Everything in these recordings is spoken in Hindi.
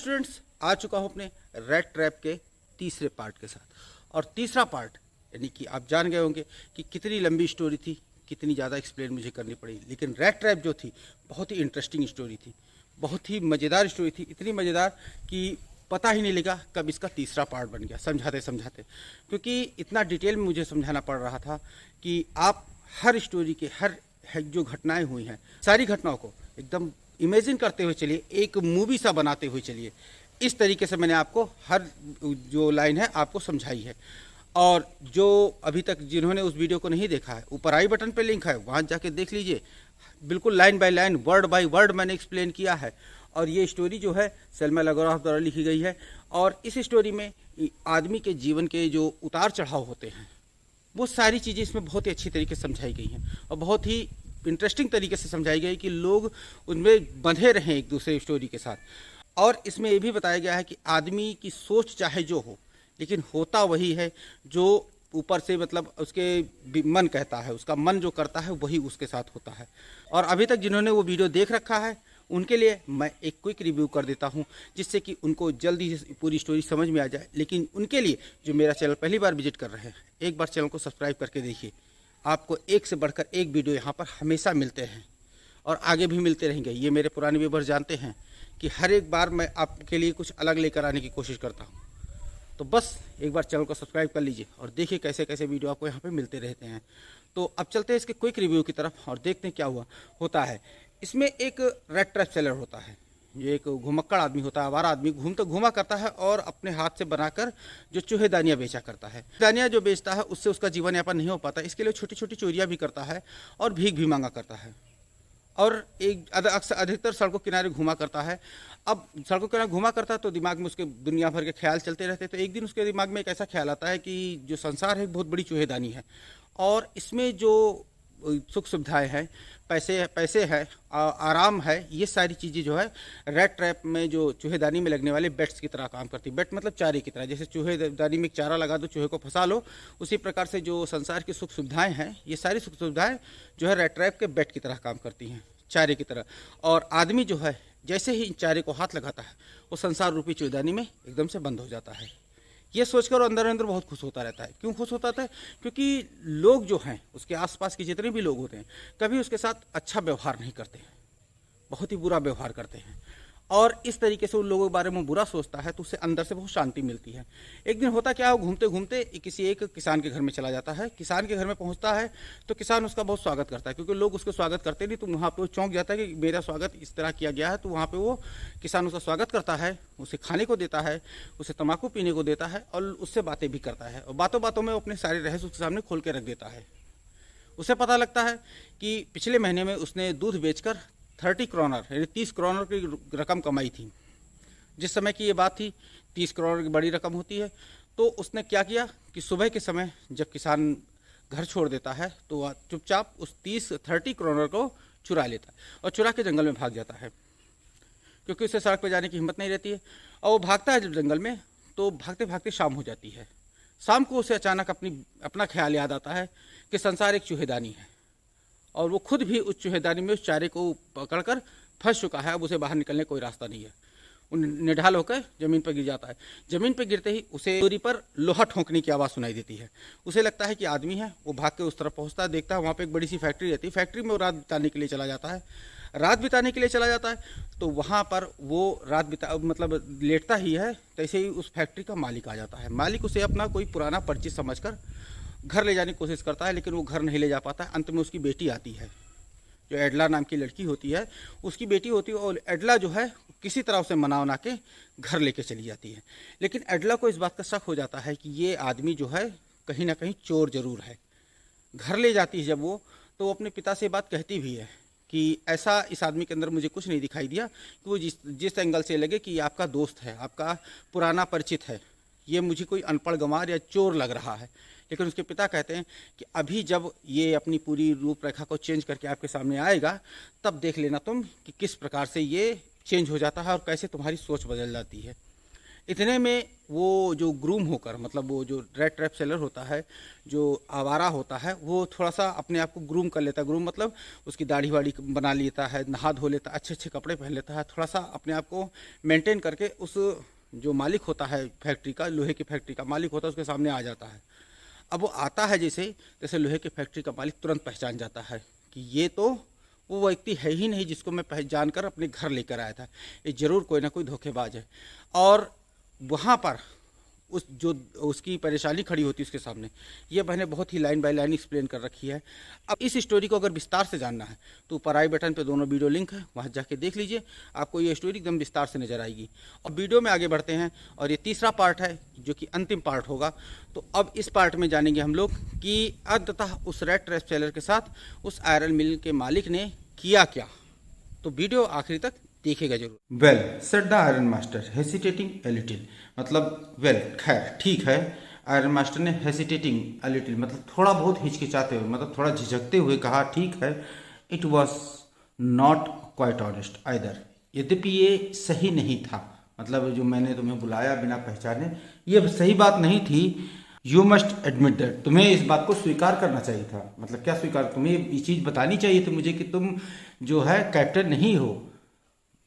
स्टूडेंट्स, आ चुका हूँ अपने रेड ट्रैप के तीसरे पार्ट के साथ। और तीसरा पार्ट यानी कि आप जान गए होंगे कि कितनी लंबी स्टोरी थी, कितनी ज़्यादा एक्सप्लेन मुझे करनी पड़ी, लेकिन रेड ट्रैप जो थी बहुत ही इंटरेस्टिंग स्टोरी थी, बहुत ही मज़ेदार स्टोरी थी। इतनी मज़ेदार कि पता ही नहीं लगा कब इसका तीसरा पार्ट बन गया समझाते समझाते, क्योंकि इतना डिटेल में मुझे समझाना पड़ रहा था कि आप हर स्टोरी के हर जो घटनाएं हुई हैं सारी घटनाओं को एकदम इमेजिन करते हुए चलिए, एक मूवी सा बनाते हुए चलिए। इस तरीके से मैंने आपको हर जो लाइन है आपको समझाई है। और जो अभी तक जिन्होंने उस वीडियो को नहीं देखा है, ऊपर आई बटन पे लिंक है, वहाँ जाके देख लीजिए। बिल्कुल line by line, word by word मैंने एक्सप्लेन किया है। और ये स्टोरी जो है सलमा लगोराफ द्वारा लिखी गई है। और इस स्टोरी में आदमी के जीवन के जो उतार चढ़ाव होते हैं वो सारी चीज़ें इसमें बहुत ही अच्छी तरीके से समझाई गई हैं और बहुत ही इंटरेस्टिंग तरीके से समझाई गई कि लोग उनमें बंधे रहें एक दूसरे स्टोरी के साथ। और इसमें ये भी बताया गया है कि आदमी की सोच चाहे जो हो, लेकिन होता वही है जो ऊपर से मतलब उसके मन कहता है, उसका मन जो करता है वही उसके साथ होता है। और अभी तक जिन्होंने वो वीडियो देख रखा है उनके लिए मैं एक क्विक रिव्यू कर देता हूं, जिससे कि उनको जल्दी से पूरी स्टोरी समझ में आ जाए। लेकिन उनके लिए जो मेरा चैनल पहली बार विजिट कर रहे हैं, एक बार चैनल को सब्सक्राइब करके देखिए। आपको एक से बढ़कर एक वीडियो यहाँ पर हमेशा मिलते हैं और आगे भी मिलते रहेंगे। ये मेरे पुराने व्यूअर्स जानते हैं कि हर एक बार मैं आपके लिए कुछ अलग लेकर आने की कोशिश करता हूँ। तो बस एक बार चैनल को सब्सक्राइब कर लीजिए और देखिए कैसे कैसे वीडियो आपको यहाँ पे मिलते रहते हैं। तो अब चलते हैं इसके क्विक रिव्यू की तरफ और देखते हैं क्या होता है। इसमें एक रेड ट्रैप सेलर होता है, ये एक घुमक्कड़ आदमी होता है, आवारा आदमी घूमा करता है और अपने हाथ से बनाकर जो चूहेदानियाँ बेचा करता है। दानियाँ जो बेचता है उससे उसका जीवन यापन नहीं हो पाता, इसके लिए छोटी छोटी चोरियाँ भी करता है और भीख भी मांगा करता है। और एक अधिकतर सड़कों किनारे घुमा करता है। अब सड़कों किनारे घुमा करता है तो दिमाग में उसके दुनिया भर के ख्याल चलते रहते हैं। तो एक दिन उसके दिमाग में एक ऐसा ख्याल आता है कि जो संसार है बहुत बड़ी चूहेदानी है और इसमें जो सुख सुविधाएं हैं, पैसे है, आराम है, ये सारी चीज़ें जो है रेड ट्रैप में जो चूहेदानी में लगने वाले बेट्स की तरह काम करती है। बेट मतलब चारे की तरह, जैसे चूहेदानी में एक चारा लगा दो, चूहे को फंसा लो, उसी प्रकार से जो संसार की सुख सुविधाएं हैं, ये सारी सुख सुविधाएं जो है रेड ट्रैप के बेट की तरह काम करती हैं, चारे की तरह। और आदमी जो है जैसे ही चारे को हाथ लगाता है वो संसार रूपी चूहेदानी में एकदम से बंद हो जाता है। ये सोचकर अंदर अंदर बहुत खुश होता रहता है। क्यों खुश होता है? क्योंकि लोग जो हैं, उसके आसपास के जितने भी लोग होते हैं, कभी उसके साथ अच्छा व्यवहार नहीं करते हैं, बहुत ही बुरा व्यवहार करते हैं। और इस तरीके से उन लोगों के बारे में बुरा सोचता है तो उससे अंदर से बहुत शांति मिलती है। एक दिन होता क्या है, वो घूमते घूमते किसी एक किसान के घर में चला जाता है। किसान के घर में पहुंचता है तो किसान उसका बहुत स्वागत करता है, क्योंकि लोग उसका स्वागत करते नहीं, तो वहाँ पे वो चौंक जाता है कि मेरा स्वागत इस तरह किया गया है। तो वहाँ पे वो किसान उसका स्वागत करता है, उसे खाने को देता है, उसे तम्बाकू पीने को देता है और उससे बातें भी करता है। और बातों बातों में अपने सारे रहस्य उसके सामने खोल के रख देता है। उसे पता लगता है कि पिछले महीने में उसने दूध बेचकर 30 करोनर यानी 30 करोनर की रकम कमाई थी। जिस समय की ये बात थी, 30 करोड़ की बड़ी रकम होती है। तो उसने क्या किया कि सुबह के समय जब किसान घर छोड़ देता है तो वह चुपचाप उस 30 करोनर को चुरा लेता है और चुरा के जंगल में भाग जाता है, क्योंकि उसे सड़क पर जाने की हिम्मत नहीं रहती है। और वो भागता है जब जंगल में, तो भागते भागते शाम हो जाती है। शाम को उसे अचानक अपना ख्याल याद आता है कि संसार एक चूहेदानी है और वो खुद भी उस चूहेदानी में उस चारे को पकड़कर फंस चुका है। अब उसे बाहर निकलने कोई रास्ता नहीं है। निढाल होकर जमीन पर गिर जाता है। जमीन पर गिरते ही उसे दूरी पर लोहा ठोंकने की आवाज़ सुनाई देती है। उसे लगता है कि आदमी है। वो भाग के उस तरफ पहुंचता है, देखता है वहाँ पे एक बड़ी सी फैक्ट्री रहती है। फैक्ट्री में वो रात बिताने के लिए चला जाता है। रात बिताने के लिए चला जाता है तो वहाँ पर वो मतलब लेटता ही है, तैसे ही उस फैक्ट्री का मालिक आ जाता है। मालिक उसे अपना कोई पुराना परिचित समझकर घर ले जाने की कोशिश करता है, लेकिन वो घर नहीं ले जा पाता है। अंत में उसकी बेटी आती है, जो एडला नाम की लड़की होती है, उसकी बेटी होती है। और एडला जो है किसी तरह उसे मना के घर लेके चली जाती है। लेकिन एडला को इस बात का शक हो जाता है कि ये आदमी जो है कहीं ना कहीं चोर जरूर है। घर ले जाती है जब वो, तो वो अपने पिता से बात कहती भी है कि ऐसा इस आदमी के अंदर मुझे कुछ नहीं दिखाई दिया कि वो जिस एंगल से लगे कि आपका दोस्त है, आपका पुराना परिचित है, ये मुझे कोई अनपढ़ गंवार या चोर लग रहा है। लेकिन उसके पिता कहते हैं कि अभी जब ये अपनी पूरी रूपरेखा को चेंज करके आपके सामने आएगा, तब देख लेना तुम कि किस प्रकार से ये चेंज हो जाता है और कैसे तुम्हारी सोच बदल जाती है। इतने में वो जो ग्रूम होकर, मतलब वो जो रेड ट्रैप सेलर होता है, जो आवारा होता है, वो थोड़ा सा अपने आप को ग्रूम कर लेता है। ग्रूम मतलब उसकी दाढ़ी वाड़ी बना लेता है, नहा धो लेता है, अच्छे अच्छे कपड़े पहन लेता है, थोड़ा सा अपने आप को मेंटेन करके उस जो मालिक होता है फैक्ट्री का, लोहे की फैक्ट्री का मालिक होता है, उसके सामने आ जाता है। अब वो आता है जैसे जैसे लोहे की फैक्ट्री का मालिक तुरंत पहचान जाता है कि ये तो वो व्यक्ति है ही नहीं जिसको मैं पहचान कर अपने घर लेकर आया था, ये जरूर कोई ना कोई धोखेबाज है। और वहाँ पर उस जो उसकी परेशानी खड़ी होती है उसके सामने, ये मैंने बहुत ही लाइन बाय लाइन एक्सप्लेन कर रखी है। अब इस स्टोरी को अगर विस्तार से जानना है तो ऊपर आई बटन पे दोनों वीडियो लिंक है, वहाँ जाके देख लीजिए, आपको ये स्टोरी एकदम विस्तार से नजर आएगी। और वीडियो में आगे बढ़ते हैं और ये तीसरा पार्ट है जो कि अंतिम पार्ट होगा। तो अब इस पार्ट में जानेंगे हम लोग कि अंततः उस रेड ट्रैप सेलर के साथ उस आयरन मिल के मालिक ने किया क्या। तो वीडियो आखिरी तक देखेगा जरूर। Well said the iron master हेसिटेटिंग a little, मतलब वेल खैर ठीक है। आयरन मास्टर ने हेसिटेटिंग ए लिटिल मतलब थोड़ा बहुत हिचकिचाते हुए, मतलब थोड़ा झिझकते हुए कहा, ठीक है। It was not quite honest either, यद्यपि ये सही नहीं था, मतलब जो मैंने तुम्हें बुलाया बिना पहचाने, ये सही बात नहीं थी। यू मस्ट एडमिट दैट, तुम्हें इस बात को स्वीकार करना चाहिए था। मतलब क्या स्वीकार, तुम्हें ये चीज़ बतानी चाहिए थी मुझे कि तुम जो है कैप्टन नहीं हो।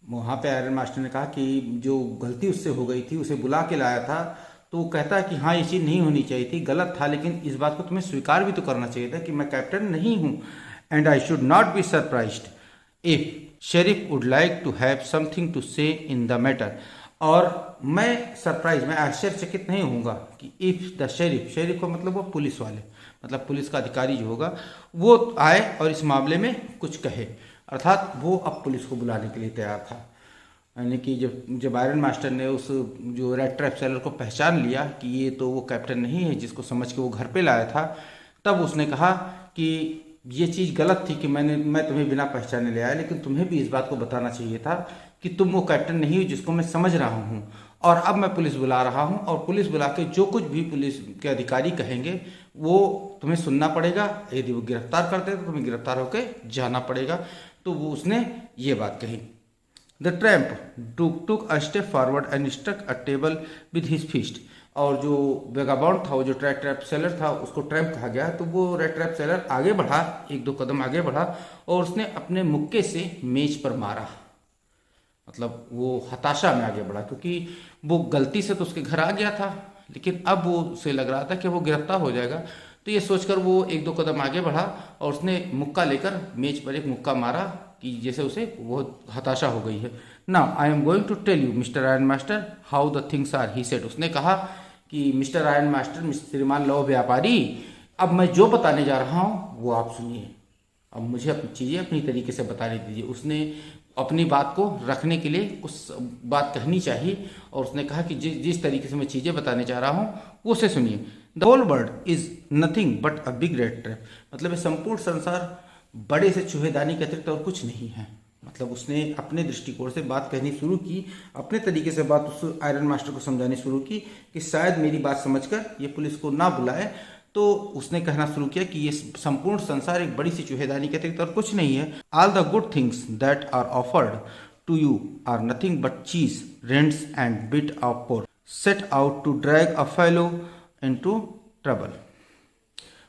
वहाँ पे आयरन मास्टर ने कहा कि जो गलती उससे हो गई थी, उसे बुला के लाया था, तो वो कहता है कि हाँ ये चीज़ नहीं होनी चाहिए थी, गलत था, लेकिन इस बात को तुम्हें स्वीकार भी तो करना चाहिए था कि मैं कैप्टन नहीं हूँ। And I should not be surprised if sheriff would like to have something to say in the matter. और मैं सरप्राइज, मैं आश्चर्यचकित नहीं होऊंगा कि इफ द शेरिफ को मतलब वो पुलिस वाले, मतलब पुलिस का अधिकारी जो होगा वो आए और इस मामले में कुछ कहे, अर्थात वो अब पुलिस को बुलाने के लिए तैयार था। यानी कि जब आयरन मास्टर ने उस जो रेड ट्रैप सेलर को पहचान लिया कि ये तो वो कैप्टन नहीं है जिसको समझ के वो घर पे लाया था, तब उसने कहा कि ये चीज़ गलत थी कि मैं तुम्हें बिना पहचाने ले आया, लेकिन तुम्हें भी इस बात को बताना चाहिए था कि तुम वो कैप्टन नहीं हो जिसको मैं समझ रहा हूँ। और अब मैं पुलिस बुला रहा हूँ और पुलिस बुला के जो कुछ भी पुलिस के अधिकारी कहेंगे वो तुम्हें सुनना पड़ेगा। यदि वो गिरफ्तार करते हैं तो तुम्हें गिरफ्तार होकर जाना पड़ेगा। तो वो उसने ये बात कही। The tramp took a step forward and struck a table with his fist. और जो वेगाबाउंड था, वो जो रेड ट्रैप सेलर था, उसको ट्रैम्प कहा गया। तो वो रेड ट्रैप सेलर आगे बढ़ा, एक दो कदम आगे बढ़ा और उसने अपने मुक्के से मेज पर मारा। मतलब वो हताशा में आगे बढ़ा क्योंकि वो गलती से तो उसके घर आ गया था, लेकिन अब वो उसे लग रहा था कि वो गिरफ्तार हो जाएगा। तो ये सोचकर वो एक दो कदम आगे बढ़ा और उसने मुक्का लेकर मेज पर एक मुक्का मारा कि जैसे उसे बहुत हताशा हो गई है। Now I am going to tell you mister iron master how the things are, he said. उसने कहा कि मिस्टर आयरन मास्टर, श्रीमान लौह व्यापारी, अब मैं जो बताने जा रहा हूँ वो आप सुनिए। अब मुझे अपनी चीज़ें अपनी तरीके से बताने दीजिए। उसने अपनी बात को रखने के लिए कुछ बात कहनी चाहिए और उसने कहा कि जिस तरीके से मैं चीज़ें बताने जा रहा हूँ वो उसे सुनिए। The whole world is nothing but a big rat trap, मतलब ये संपूर्ण संसार बड़े से चूहेदानी के अतिरिक्त और कुछ नहीं है। मतलब उसने अपने दृष्टिकोण से बात कहनी शुरू की, अपने तरीके से बात उस आयरन मास्टर को समझानी शुरू की कि शायद मेरी बात समझकर ये पुलिस को ना बुलाए। तो उसने कहना शुरू किया कि ये संपूर्ण संसार एक बड़ी सी चूहेदानी के अतिरिक्त और कुछ नहीं है। All the good things that are offered to you are nothing but cheese, rinds and bit of pork set out to drag a fellow into trouble.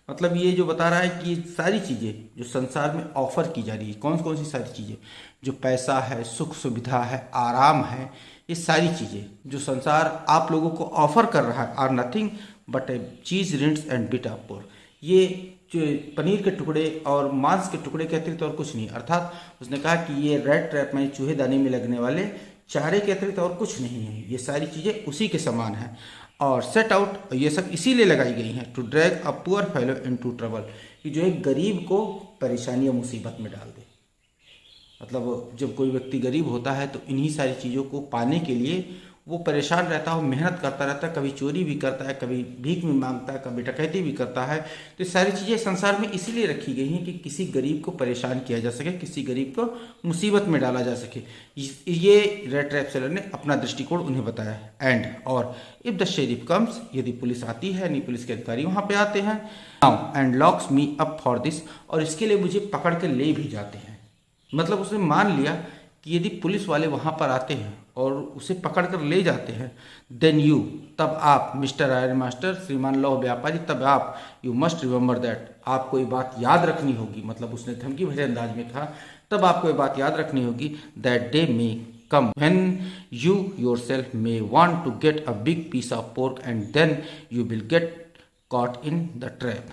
मतलब ये जो बता रहा है कि ये सारी चीज़ें जो संसार में ऑफर की जा रही है, कौन सी सारी चीज़ें, जो पैसा है, सुख सुविधा है, आराम है, ये सारी चीज़ें जो संसार आप लोगों को ऑफर कर रहा है, आर नथिंग बट ए चीज, रिंट्स एंड बिट ऑफ पोर। ये जो पनीर के टुकड़े और मांस के टुकड़े के अतिरिक्त और कुछ नहीं। अर्थात उसने कहा कि ये रेड ट्रैप में चूहेदानी में लगने वाले चारे के अतिरिक्त और कुछ नहीं है, ये सारी चीज़ें उसी के समान है। और सेट आउट, ये सब इसीलिए लगाई गई हैं to drag a poor fellow into trouble, कि जो एक गरीब को परेशानी या मुसीबत में डाल दे। मतलब जब कोई व्यक्ति गरीब होता है तो इन्हीं सारी चीज़ों को पाने के लिए वो परेशान रहता है, मेहनत करता रहता है, कभी चोरी भी करता है, कभी भीख भी मांगता है, कभी डकैती भी करता है। तो सारी चीज़ें संसार में इसीलिए रखी गई हैं कि किसी गरीब को परेशान किया जा सके, किसी गरीब को मुसीबत में डाला जा सके। ये रेड ट्रैप सेलर ने अपना दृष्टिकोण उन्हें बताया। एंड और इफ द शेरिफ कम्स, यदि पुलिस आती है, नहीं पुलिस के अधिकारी वहाँ पे आते हैं, now and locks me up for this, और इसके लिए मुझे पकड़ के ले भी जाते हैं। मतलब उसने मान लिया कि यदि पुलिस वाले वहाँ पर आते हैं और उसे पकड़ कर ले जाते हैं, देन यू, तब आप, मिस्टर आयरन मास्टर, श्रीमान लौह व्यापारी, तब आप, यू मस्ट रिमेंबर दैट, आपको ये बात याद रखनी होगी, मतलब उसने धमकी भरे अंदाज में कहा, तब आपको ये बात याद रखनी होगी, that day may come when you yourself may want to get a big piece of pork and then you will get caught in the trap।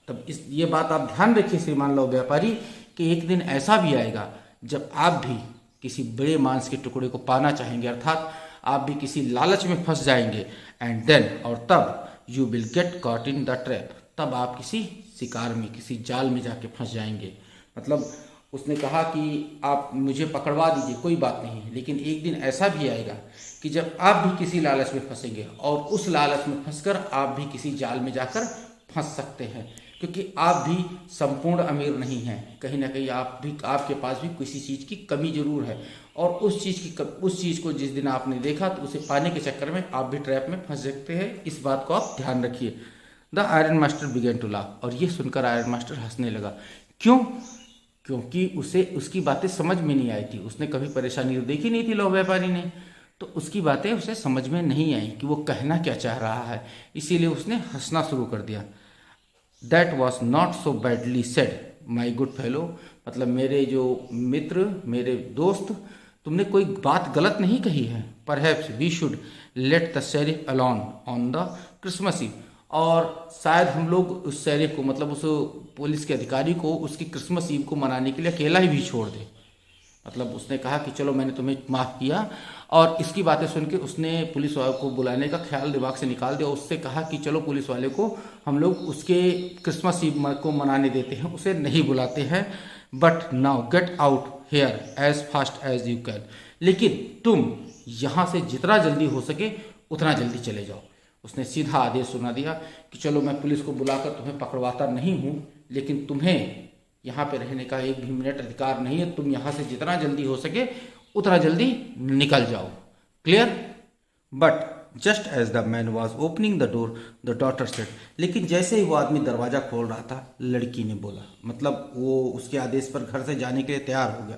तब ये बात आप ध्यान रखिए श्रीमान लौह व्यापारी कि एक दिन ऐसा भी आएगा जब आप भी किसी बड़े मांस के टुकड़े को पाना चाहेंगे, अर्थात आप भी किसी लालच में फंस जाएंगे, एंड देन, और तब, you will get caught in the trap, तब आप किसी शिकार में, किसी जाल में जाके फंस जाएंगे। मतलब उसने कहा कि आप मुझे पकड़वा दीजिए, कोई बात नहीं, लेकिन एक दिन ऐसा भी आएगा कि जब आप भी किसी लालच में फंसेंगे और उस लालच में फंसकर आप भी किसी जाल में जाकर फंस सकते हैं, क्योंकि आप भी संपूर्ण अमीर नहीं हैं, कहीं ना कहीं आपके पास भी किसी चीज़ की कमी जरूर है, और उस चीज़ को जिस दिन आपने देखा तो उसे पाने के चक्कर में आप भी ट्रैप में फंस सकते हैं। इस बात को आप ध्यान रखिए। The iron master began to laugh, और ये सुनकर आयरन मास्टर हंसने लगा। क्यों? क्योंकि उसे उसकी बातें समझ में नहीं आई थी, उसने कभी परेशानी तो देखी नहीं थी लौह व्यापारी ने, तो उसकी बातें उसे समझ में नहीं आई कि वो कहना क्या चाह रहा है, इसीलिए उसने हंसना शुरू कर दिया। That was not so badly said my good fellow, मतलब मेरे जो मित्र, मेरे दोस्त, तुमने कोई बात गलत नहीं कही है। Perhaps we should let the sheriff alone on the Christmas eve, और शायद हम लोग उस शेरिफ को, मतलब उस पुलिस के अधिकारी को, उसकी क्रिसमस ईव को मनाने के लिए अकेला ही भी छोड़ दे। मतलब उसने कहा कि चलो मैंने तुम्हें माफ़ किया, और इसकी बातें सुन के उसने पुलिस वाले को बुलाने का ख्याल दिमाग से निकाल दिया। उससे कहा कि चलो पुलिस वाले को हम लोग उसके क्रिसमस ईव को मनाने देते हैं, उसे नहीं बुलाते हैं। But now get out here as fast as you can, लेकिन तुम यहाँ से जितना जल्दी हो सके उतना जल्दी चले जाओ। उसने सीधा आदेश सुना दिया कि चलो मैं पुलिस को बुलाकर तुम्हें पकड़वाता नहीं हूँ, लेकिन तुम्हें यहाँ पे रहने का एक भी मिनट अधिकार नहीं है, तुम यहाँ से जितना जल्दी हो सके उतना जल्दी निकल जाओ। Clear? But just as the man was opening the door the daughter said, लेकिन जैसे ही वो आदमी दरवाजा खोल रहा था, लड़की ने बोला, मतलब वो उसके आदेश पर घर से जाने के लिए तैयार हो गया,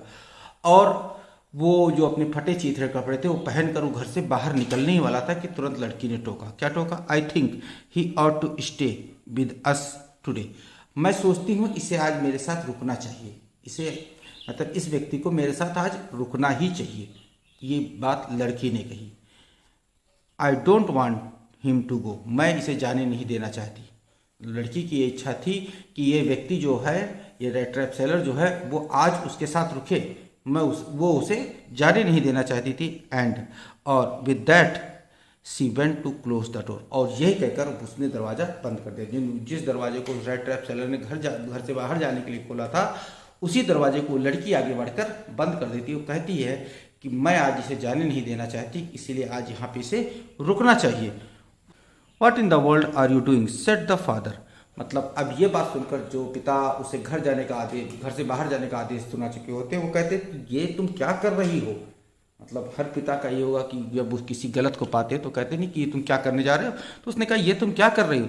और वो जो अपने फटे चीथड़े कपड़े थे वो पहनकर वो घर से बाहर निकलने ही वाला था कि तुरंत लड़की ने टोका। क्या टोका? I think he ought to stay with us today, मैं सोचती हूँ इसे आज मेरे साथ रुकना चाहिए, इसे, मतलब इस व्यक्ति को मेरे साथ आज रुकना ही चाहिए, ये बात लड़की ने कही। I don't want him to go, मैं इसे जाने नहीं देना चाहती। लड़की की ये इच्छा थी कि ये व्यक्ति जो है, ये रेड ट्रैप सेलर जो है, वो आज उसके साथ रुके, वो उसे जाने नहीं देना चाहती थी। एंड और with that she went to close the door, और यही कहकर उसने दरवाजा बंद कर दिया। जिस दरवाजे को रेड ट्रैप सेलर ने घर से बाहर जाने के लिए खोला था, उसी दरवाजे को लड़की आगे बढ़कर बंद कर देती है। वो कहती है कि मैं आज इसे जाने नहीं देना चाहती, इसीलिए आज यहाँ पे इसे रुकना चाहिए। What in the world are you doing said the father, मतलब अब ये बात सुनकर जो पिता उसे घर से बाहर जाने का आदेश सुना चुके होते हैं, वो कहते हैं ये तुम क्या कर रही हो। मतलब हर पिता का ये होगा कि जब वो किसी गलत को पाते हैं तो कहते नहीं कि ये तुम क्या करने जा रहे हो, तो उसने कहा ये तुम क्या कर रही हो।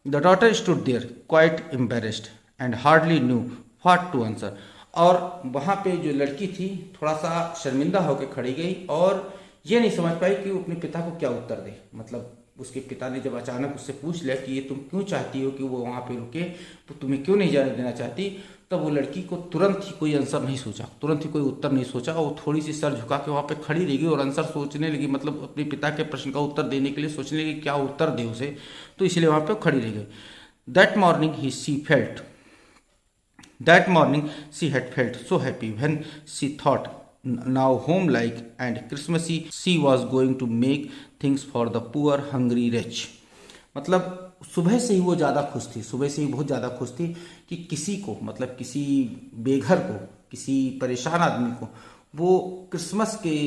The daughter stood there quite embarrassed and hardly knew what to answer, और वहाँ पे जो लड़की थी थोड़ा सा शर्मिंदा होकर खड़ी गई और ये नहीं समझ पाई कि वो अपने पिता को क्या उत्तर दे। मतलब उसके पिता ने जब अचानक उससे पूछ लिया कि ये तुम क्यों चाहती हो कि वो वहाँ पे रुके, तो तुम्हें क्यों नहीं जाने देना चाहती, तब वो लड़की को तुरंत ही कोई आंसर नहीं सोचा, तुरंत ही कोई उत्तर नहीं सोचा, वो थोड़ी सी सर झुका के वहाँ पे खड़ी रह गई और आंसर सोचने लगी, मतलब अपने पिता के प्रश्न का उत्तर देने के लिए सोचने लगी क्या उत्तर दे उसे, तो इसलिए वहाँ पे खड़ी रह गई। That morning she had felt so happy when she thought now home like and Christmassy she was going to make things for the poor hungry rich, मतलब सुबह से ही वो ज़्यादा खुश थी, सुबह से ही बहुत ज़्यादा खुश थी कि किसी को, मतलब किसी बेघर को, किसी परेशान आदमी को वो क्रिसमस के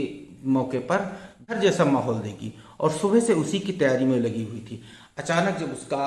मौके पर घर जैसा माहौल देगी, और सुबह से उसी की तैयारी में लगी हुई थी। अचानक जब उसका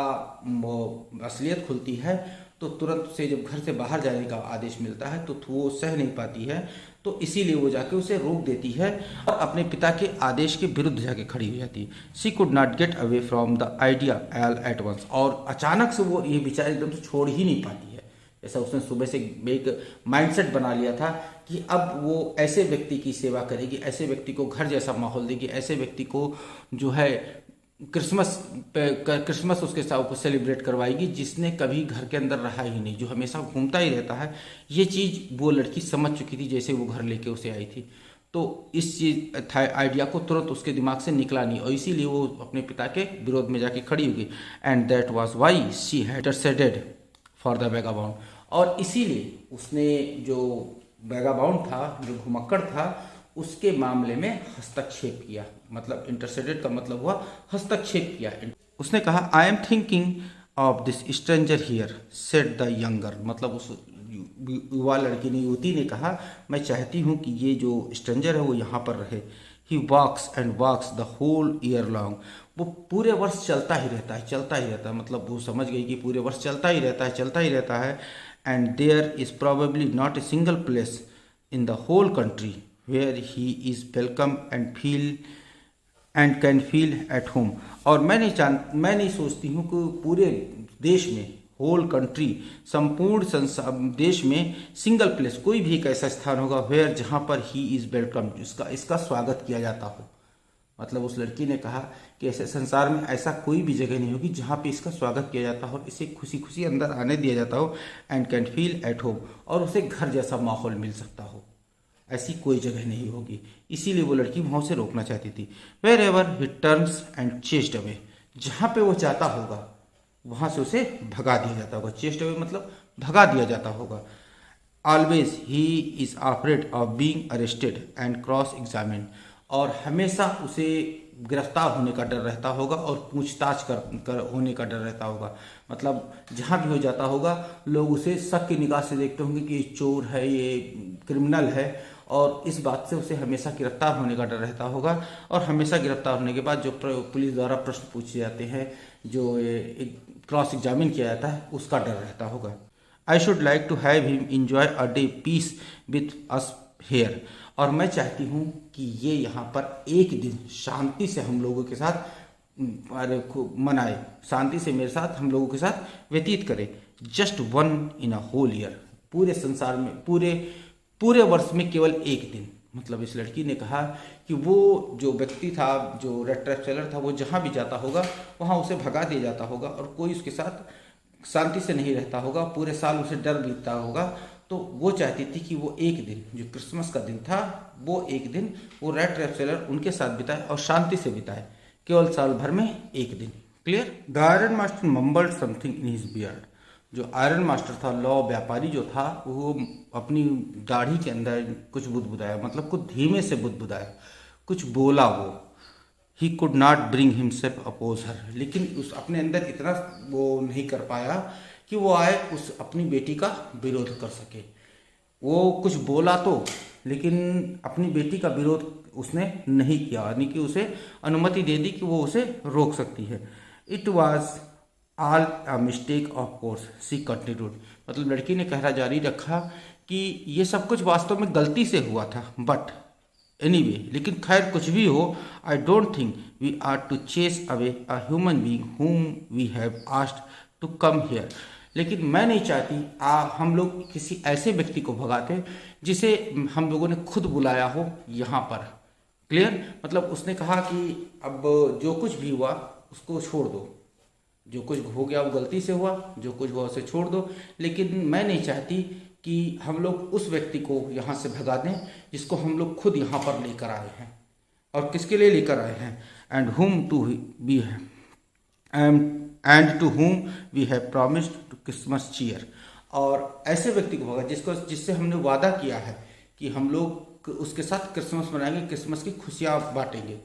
असलियत खुलती है तो तुरंत से जब घर से बाहर जाने का आदेश मिलता है तो वो सह नहीं पाती है, तो इसीलिए वो जाके उसे रोक देती है और अपने पिता के आदेश के विरुद्ध जाके खड़ी हो जाती है। She could not get away from the idea all at once, और अचानक से वो ये विचार एकदम से छोड़ ही नहीं पाती है ऐसा उसने सुबह से एक माइंडसेट बना लिया था कि अब वो ऐसे व्यक्ति की सेवा करेगी, ऐसे व्यक्ति को घर जैसा माहौल देगी, ऐसे व्यक्ति को जो है क्रिसमस उसके साथ सेलिब्रेट करवाएगी जिसने कभी घर के अंदर रहा ही नहीं, जो हमेशा घूमता ही रहता है। ये चीज़ वो लड़की समझ चुकी थी जैसे वो घर लेके उसे आई थी। तो इस चीज आइडिया को तुरंत उसके दिमाग से निकला नहीं और इसीलिए वो अपने पिता के विरोध में जाके खड़ी हो गई। And that was why she had interceded for the vagabond. और इसीलिए उसने जो वैगाबाउंड था, जो घुमक्कड़ था, उसके मामले में हस्तक्षेप किया। मतलब इंटरसेडेड का मतलब हुआ हस्तक्षेप किया। उसने कहा I am thinking of this stranger here said the younger. मतलब उस युवा लड़की ने, युवती ने कहा मैं चाहती हूँ कि ये जो स्ट्रेंजर है वो यहाँ पर रहे। He walks and walks the whole year long. वो पूरे वर्ष चलता ही रहता है, चलता ही रहता है। मतलब वो समझ गई कि पूरे वर्ष चलता ही रहता है, चलता ही रहता है। And there is probably not a single place in the whole country where he is welcome and can feel at home. और मैं नहीं सोचती हूँ कि पूरे देश में, होल कंट्री, संपूर्ण देश में सिंगल प्लेस, कोई भी एक ऐसा स्थान होगा वेयर जहाँ पर ही इज वेलकम, इसका स्वागत किया जाता हो। मतलब उस लड़की ने कहा कि ऐसे संसार में ऐसा कोई भी जगह नहीं होगी जहाँ पे इसका स्वागत किया जाता हो, इसे खुशी खुशी अंदर आने दिया जाता हो। And can feel at home, और उसे घर जैसा माहौल मिल सकता हो। ऐसी कोई जगह नहीं होगी। इसीलिए वो लड़की वहाँ से रोकना चाहती थी। Wherever he turns and chased away, जहाँ पे वो जाता होगा वहाँ से उसे भगा दिया जाता होगा। चेस्ट अवे मतलब भगा दिया जाता होगा। Always he is afraid of being arrested and cross examine, और हमेशा उसे गिरफ्तार होने का डर रहता होगा और पूछताछ कर होने का डर रहता होगा। मतलब जहाँ भी हो जाता होगा लोग उसे शक की निगाह से देखते होंगे कि ये चोर है, ये क्रिमिनल है, और इस बात से उसे हमेशा गिरफ्तार होने का डर रहता होगा। और हमेशा गिरफ्तार होने के बाद जो पुलिस द्वारा प्रश्न पूछे जाते हैं, जो क्रॉस एग्जामिन किया जाता है, उसका डर रहता होगा। I should like to have him enjoy a day peace with us here, और मैं चाहती हूँ कि ये यहाँ पर एक दिन शांति से हम लोगों के साथ मनाए, शांति से मेरे साथ, हम लोगों के साथ व्यतीत करे। Just one in a whole year, पूरे संसार में, पूरे वर्ष में केवल एक दिन। मतलब इस लड़की ने कहा कि वो जो व्यक्ति था, जो रेड ट्रैप सेलर था, वो जहाँ भी जाता होगा वहाँ उसे भगा दिया जाता होगा और कोई उसके साथ शांति से नहीं रहता होगा, पूरे साल उसे डर बीतता होगा। तो वो चाहती थी कि वो एक दिन, जो क्रिसमस का दिन था, वो एक दिन वो रेड ट्रैप सेलर उनके साथ बिताए और शांति से बिताए, केवल साल भर में एक दिन। Clear? The iron master mumbled something in his beard. जो आयरन मास्टर था, लॉ व्यापारी जो था, वो अपनी दाढ़ी के अंदर कुछ बुदबुदाया, मतलब कुछ धीमे से बुदबुदाया, कुछ बोला वो। He could not bring himself oppose her, लेकिन उस अपने अंदर इतना वो नहीं कर पाया कि वो आए उस अपनी बेटी का विरोध कर सके। वो कुछ बोला तो, लेकिन अपनी बेटी का विरोध उसने नहीं किया, यानी कि उसे अनुमति दे दी कि वो उसे रोक सकती है। It was all a mistake of course she continued. मतलब लड़की ने कहना जारी रखा कि ये सब कुछ वास्तव में गलती से हुआ था, बट एनीवे, लेकिन खैर कुछ भी हो, I don't think we are to chase away a human being whom we have asked to come here. लेकिन मैं नहीं चाहती हम लोग किसी ऐसे व्यक्ति को भगाते जिसे हम लोगों ने खुद बुलाया हो यहाँ पर। क्लियर? मतलब उसने कहा कि अब जो कुछ भी हुआ उसको छोड़ दो, जो कुछ हो गया वो गलती से हुआ, जो कुछ हुआ उसे छोड़ दो। लेकिन मैं नहीं चाहती कि हम लोग उस व्यक्ति को यहाँ से भगा दें जिसको हम लोग खुद यहाँ पर लेकर आए हैं। और किसके लिए लेकर आए हैं? And whom to be and to whom we have promised to Christmas cheer. और ऐसे व्यक्ति को भगा जिससे हमने वादा किया है कि हम लोग उसके साथ क्रिसमस मनाएंगे, क्रिसमस की खुशियाँ बांटेंगे।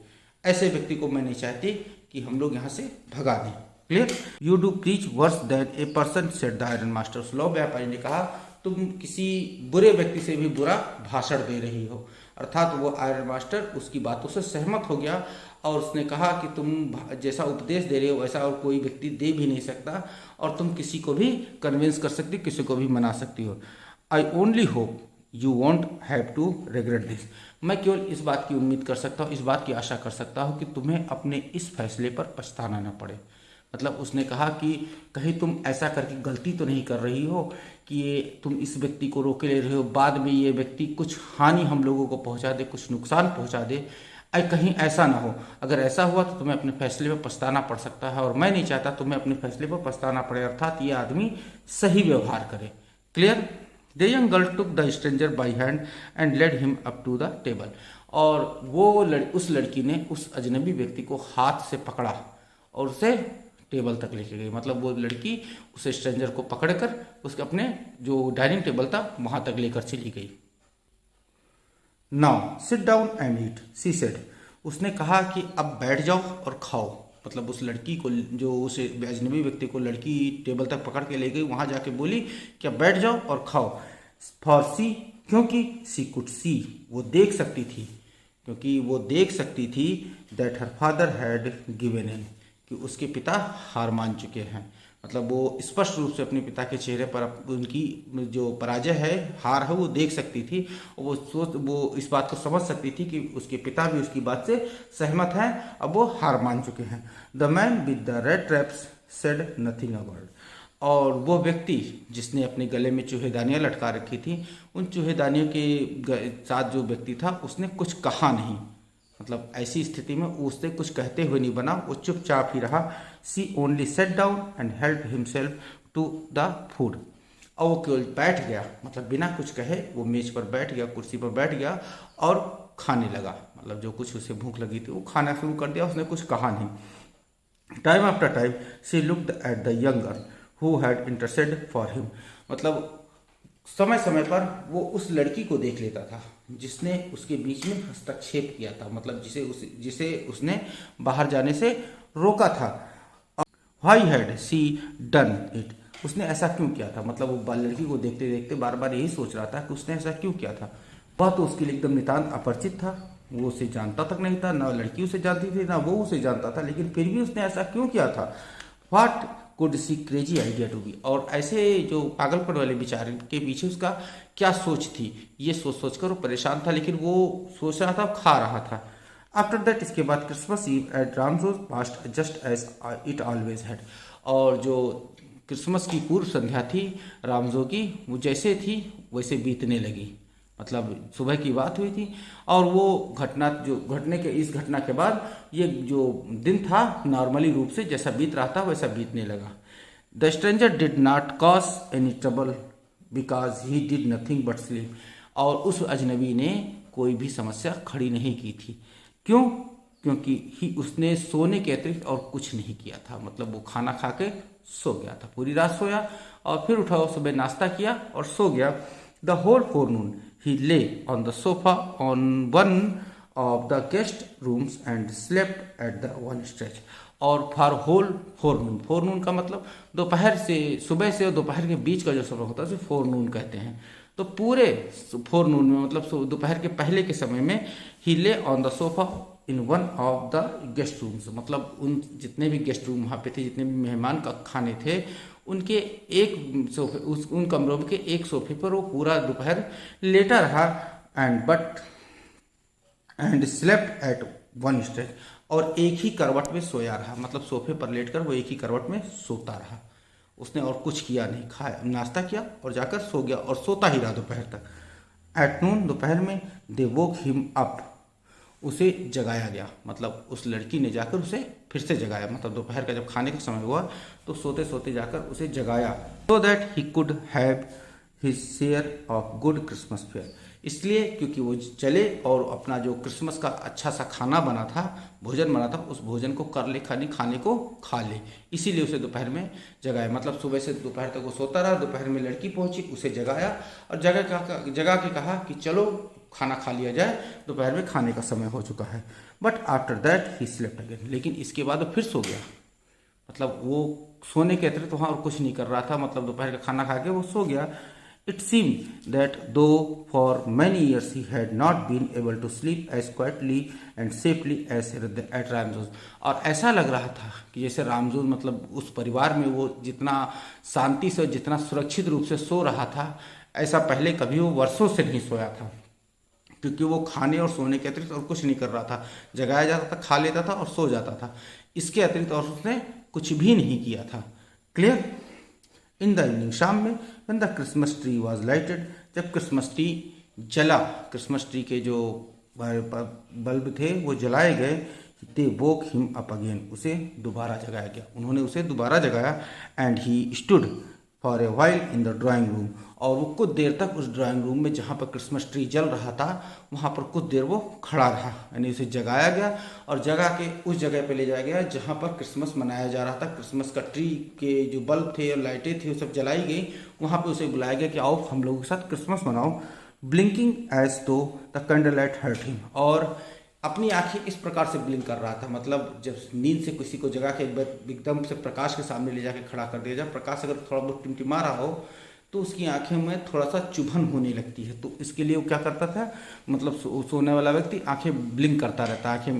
ऐसे व्यक्ति को मैं नहीं चाहती कि हम लोग यहाँ से भगा दें। Clear? You do preach worse than a person said the iron master. Law व्यापारी ने कहा तुम किसी बुरे व्यक्ति से भी बुरा भाषण दे रही हो। अर्थात वो आयरन मास्टर उसकी बातों से सहमत हो गया और उसने कहा कि तुम जैसा उपदेश दे रहे हो वैसा और कोई व्यक्ति दे भी नहीं सकता, और तुम किसी को भी कन्विंस कर सकती, किसी को भी मना सकती हो। I only hope you won't have to regret this. मैं केवल इस बात की उम्मीद कर सकता हूँ, इस बात की आशा कर सकता हूँ कि तुम्हें अपने इस फैसले पर पछताना न पड़े। मतलब उसने कहा कि कहीं तुम ऐसा करके गलती तो नहीं कर रही हो कि ये तुम इस व्यक्ति को रोके ले रहे हो, बाद में ये व्यक्ति कुछ हानि हम लोगों को पहुंचा दे, कुछ नुकसान पहुंचा दे। कहीं ऐसा ना हो, अगर ऐसा हुआ तो तुम्हें अपने फैसले पर पछताना पड़ सकता है, और मैं नहीं चाहता तुम्हें अपने फैसले पर पछताना पड़े, अर्थात ये आदमी सही व्यवहार करे। Clear? The young girl took the stranger by hand and led him up to the table. और वो उस लड़की ने उस अजनबी व्यक्ति को हाथ से पकड़ा और उसे टेबल तक लेके गई। मतलब वो लड़की उस स्ट्रेंजर को पकड़कर उसके अपने जो डाइनिंग टेबल था वहां तक लेकर चली गई। Now sit down and eat, she said. उसने कहा कि अब बैठ जाओ और खाओ। मतलब उस लड़की को, जो उस अजनबी व्यक्ति को लड़की टेबल तक पकड़ के ले गई, वहां जाके बोली कि अब बैठ जाओ और खाओ। फॉर सी, क्योंकि सी कुड सी, वो देख सकती थी, क्योंकि वो देख सकती थी that her father had given in, कि उसके पिता हार मान चुके हैं। मतलब वो स्पष्ट रूप से अपने पिता के चेहरे पर उनकी जो पराजय है, हार है, वो देख सकती थी। और वो इस बात को समझ सकती थी कि उसके पिता भी उसकी बात से सहमत हैं, अब वो हार मान चुके हैं। The man with the red traps said nothing a word. और वो व्यक्ति जिसने अपने गले में चूहेदानियां लटका रखी थी, उन चूहेदानियों के साथ जो व्यक्ति था उसने कुछ कहा नहीं। मतलब ऐसी स्थिति में उससे कुछ कहते हुए नहीं बना, वो चुपचाप ही रहा। She only sat down and help himself to the food. और वो केवल बैठ गया, मतलब बिना कुछ कहे वो मेज पर बैठ गया, कुर्सी पर बैठ गया और खाने लगा। मतलब जो कुछ उसे भूख लगी थी वो खाना शुरू कर दिया, उसने कुछ कहा नहीं। Time after time she looked at the young girl who had interested for him. मतलब समय समय पर वो उस लड़की को देख लेता था जिसने उसके बीच में हस्तक्षेप किया था, मतलब जिसे उसने बाहर जाने से रोका था। Why had she done it? उसने ऐसा क्यों किया था? मतलब वो लड़की को देखते देखते बार बार यही सोच रहा था कि उसने ऐसा क्यों किया था। वह तो उसके लिए एकदम नितांत अपरिचित था, वो उसे जानता तक नहीं था, ना लड़की उसे जानती थी ना वो उसे जानता था, लेकिन फिर भी उसने ऐसा क्यों किया था। What could she crazy idea to be? और ऐसे जो पागलपन वाले विचार के पीछे उसका क्या सोच थी, ये सोच सोच कर वो परेशान था, लेकिन वो सोच रहा था, खा रहा था। आफ्टर दैट, इसके बाद Christmas Eve at Ramsjo passed just as it always had. और जो क्रिसमस की पूर्व संध्या थी रामजो की, वो जैसे थी वैसे बीतने लगी। मतलब सुबह की बात हुई थी और वो इस घटना के बाद ये जो दिन था नॉर्मली रूप से जैसा बीत रहा था वैसा बीतने लगा। The stranger did not cause any trouble because he did nothing but sleep. और उस अजनबी ने कोई भी समस्या खड़ी नहीं की थी। क्यों? क्योंकि उसने सोने के अतिरिक्त और कुछ नहीं किया था। मतलब वो खाना खा के सो गया था, पूरी रात सोया और फिर उठा, सुबह नाश्ता किया और सो गया। द होल फोरनून ही ले on the sofa on one of the guest rooms and slept at the one stretch. और फॉर होल फोरनून, फोरनून का मतलब दोपहर से, सुबह से और दोपहर के बीच का जो समय होता है उसे फोरनून कहते हैं। तो पूरे फोरनून में, मतलब दोपहर के पहले के समय में, ही ले on the sofa in one of the guest rooms. मतलब उन जितने भी गेस्ट रूम वहाँ पे थे, जितने भी मेहमान का खाने थे, उनके एक सोफे, उन कमरों के एक सोफे पर वो पूरा दोपहर लेटा रहा। And slept at one stretch. और एक ही करवट में सोया रहा। मतलब सोफे पर लेटकर वो एक ही करवट में सोता रहा। उसने और कुछ किया नहीं, खाया, नाश्ता किया और जाकर सो गया और सोता ही रहा दोपहर तक। एट नून, दोपहर में, दे वोक हिम अप, उसे जगाया गया। मतलब उस लड़की ने जाकर उसे फिर से जगाया। मतलब दोपहर का जब खाने का समय हुआ तो सोते सोते जाकर उसे जगाया। So that he could have his share of good Christmas fair. इसलिए क्योंकि वो चले और अपना जो क्रिसमस का अच्छा सा खाना बना था, भोजन बना था, उस भोजन को कर ले, खाने को खा ले। इसीलिए उसे दोपहर में जगाया। मतलब सुबह से दोपहर तक वो सोता रहा, दोपहर में लड़की पहुंची, उसे जगाया और जगा के कहा कि चलो खाना खा लिया जाए, दोपहर में खाने का समय हो चुका है। But after that he slept again. लेकिन इसके बाद वो फिर सो गया। मतलब वो सोने के अतिरिक्त वहाँ और कुछ नहीं कर रहा था। मतलब दोपहर का खाना खा के वो सो गया। It seemed that though for many years he had not been able to sleep as quietly and safely as at Ramzos। और ऐसा लग रहा था कि जैसे रामजोस, मतलब उस परिवार में वो जितना शांति से, जितना सुरक्षित रूप से सो रहा था, ऐसा पहले कभी वो वर्षों से नहीं सोया था। क्योंकि वो खाने और सोने के अतिरिक्त और कुछ नहीं कर रहा था। जगाया जाता था, खा लेता था और सो जाता था। इसके अतिरिक्त और उसने कुछ भी नहीं किया था। क्लियर। इन द इवनिंग, शाम में, when the Christmas tree was lighted, जब क्रिसमस ट्री जला, क्रिसमस ट्री के जो बल्ब थे वो जलाए गए, दे वोक हिम अप अगेन, उसे दोबारा जगाया गया, उन्होंने उसे दोबारा जगाया। And he stood for a while in the drawing room, और वो कुछ देर तक उस ड्राइंग रूम में जहाँ पर क्रिसमस ट्री जल रहा था वहाँ पर कुछ देर वो खड़ा रहा, यानी उसे जगाया गया और जगा के उस जगह पे ले जाया गया जहाँ पर क्रिसमस मनाया जा रहा था। क्रिसमस का ट्री के जो बल्ब थे और लाइटें थी वो सब जलाई गई, वहाँ पे उसे बुलाया गया कि आओ हम लोगों के साथ क्रिसमस मनाओ। Blinking as though the candle light hurt him, और अपनी आंखें इस प्रकार से ब्लिंक कर रहा था, मतलब जब नींद से किसी को जगा के एकदम से प्रकाश के सामने ले जाके खड़ा कर दिया जाए, प्रकाश अगर थोड़ा बहुत टिमटिमा रहा हो तो उसकी आंखें में थोड़ा सा चुभन होने लगती है। तो इसके लिए वो क्या करता था, मतलब सोने वाला व्यक्ति आंखें ब्लिंक करता रहता है,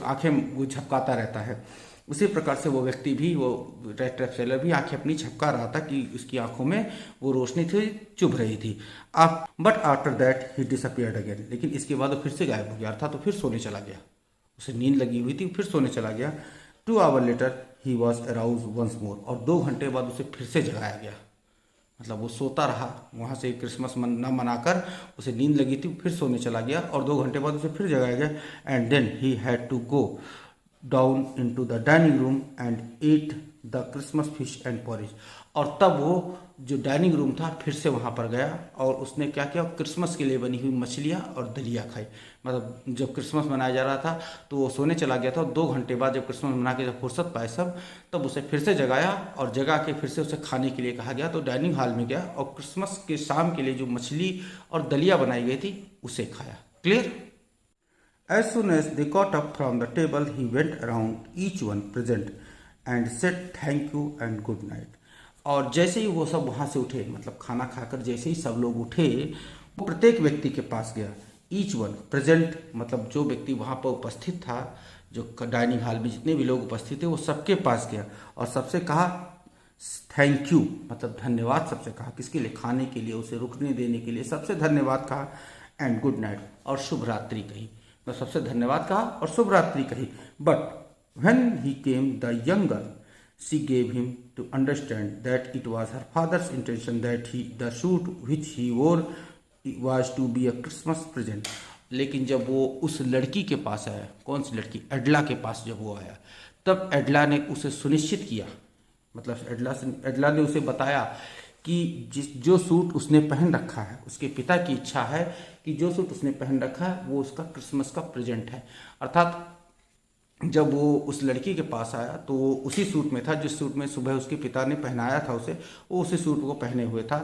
आंखें वो झपकाता रहता है। उसी प्रकार से वो व्यक्ति भी, वो रेड ट्रैप सेलर भी आंखें अपनी झपका रहा था कि उसकी आंखों में वो रोशनी थी, चुभ रही थी। अब but after that he disappeared again, लेकिन इसके बाद वो फिर से गायब हो गया था, तो फिर सोने चला गया, उसे नींद लगी हुई थी, फिर सोने चला गया। 2 hours later he was aroused once more, और 2 घंटे बाद उसे फिर से जगाया गया, मतलब वो सोता रहा, वहाँ से क्रिसमस न मनाकर उसे नींद लगी थी, फिर सोने चला गया और 2 घंटे बाद उसे फिर जगाया गया। And then he had to go down into the dining room and eat the Christmas fish and porridge, और तब वो जो डाइनिंग रूम था फिर से वहाँ पर गया और उसने क्या किया, क्रिसमस के लिए बनी हुई मछलियाँ और दलिया खाई। मतलब जब क्रिसमस मनाया जा रहा था तो वो सोने चला गया था, 2 घंटे बाद जब क्रिसमस मना के जब फुर्सत पाए सब, तब उसे फिर से जगाया और जगा के फिर से उसे खाने के लिए कहा गया, तो डाइनिंग हॉल में गया और क्रिसमस के शाम के लिए जो मछली और दलिया बनाई गई थी उसे खाया। Clear. As soon as they got up from the table, he went around each one present and said thank you and good night. और जैसे ही वो सब वहाँ से उठे, मतलब खाना खाकर जैसे ही सब लोग उठे, वो प्रत्येक व्यक्ति के पास गया। ईच वन प्रेजेंट, मतलब जो व्यक्ति वहाँ पर उपस्थित था, जो डाइनिंग हॉल में जितने भी लोग उपस्थित थे वो सबके पास गया और सबसे कहा थैंक यू, मतलब धन्यवाद सबसे कहा, किसके लिए, खाने के लिए, उसे रुकने देने के लिए सबसे धन्यवाद कहा। एंड गुड नाइट, और शुभ रात्रि कही, तो सबसे धन्यवाद कहा और शुभ रात्रि कही। But when he came the young girl, she gave him to understand that it was her father's intention that he the suit which he wore was to be a Christmas present. लेकिन जब वो उस लड़की के पास आया, कौन सी लड़की, एडला के पास जब वो आया, तब एडला ने उसे सुनिश्चित किया, मतलब एडला ने उसे बताया कि जो सूट उसने पहन रखा है, उसके पिता की इच्छा है कि जो सूट उसने पहन रखा है वो उसका क्रिसमस का प्रेजेंट है। अर्थात जब वो उस लड़की के पास आया तो वो उसी सूट में था जिस सूट में सुबह उसके पिता ने पहनाया था उसे, वो उसी सूट को पहने हुए था।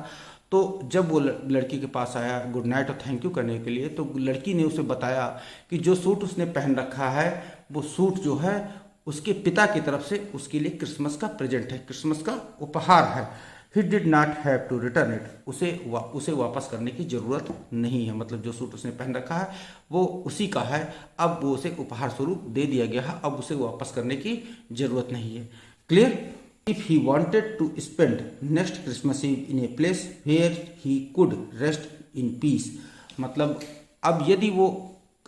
तो जब वो लड़की के पास आया गुड नाइट और थैंक यू करने के लिए, तो लड़की ने उसे बताया कि जो सूट उसने पहन रखा है वो सूट जो है उसके पिता की तरफ से उसके लिए क्रिसमस का प्रेजेंट है, क्रिसमस का उपहार है। He did not have to return it, उसे वापस करने की जरूरत नहीं है, मतलब जो सूट उसने पहन रखा है वो उसी का है, अब वो उसे उपहार स्वरूप दे दिया गया है, अब उसे वापस करने की जरूरत नहीं है। Clear. If he wanted to spend next Christmas eve in a place where he could rest in peace, मतलब अब यदि वो